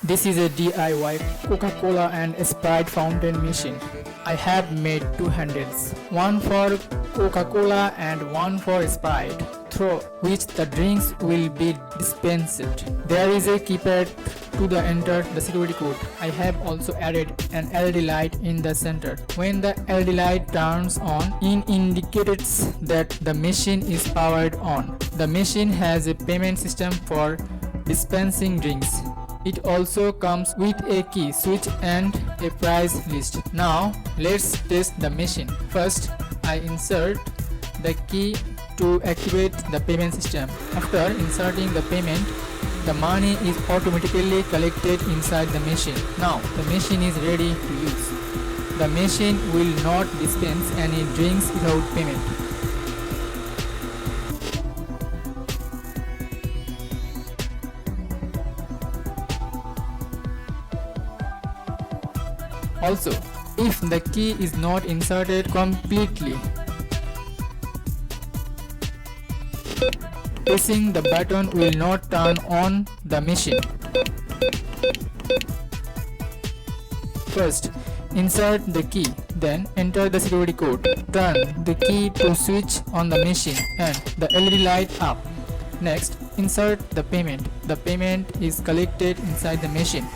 This is a DIY Coca-Cola and Sprite fountain machine. I have made two handles, one for Coca-Cola and one for Sprite, through which the drinks will be dispensed. There is a keypad to enter the security code. I have also added an LED light in the center. When the LED light turns on, it indicates that the machine is powered on. The machine has a payment system for dispensing drinks. It also comes with a key switch and a price list. Now let's test the machine. First, I insert the key to activate the payment system. After inserting the payment, the money is automatically collected inside the machine. Now the machine is ready to use. The machine will not dispense any drinks without payment. Also, if the key is not inserted completely, pressing the button will not turn on the machine. First, insert the key, then enter the security code. Turn the key to switch on the machine and the LED light up. Next, insert the payment. The payment is collected inside the machine.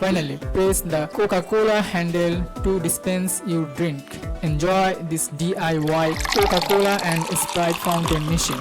Finally, press the Coca-Cola handle to dispense your drink. Enjoy this DIY Coca-Cola and Sprite fountain machine.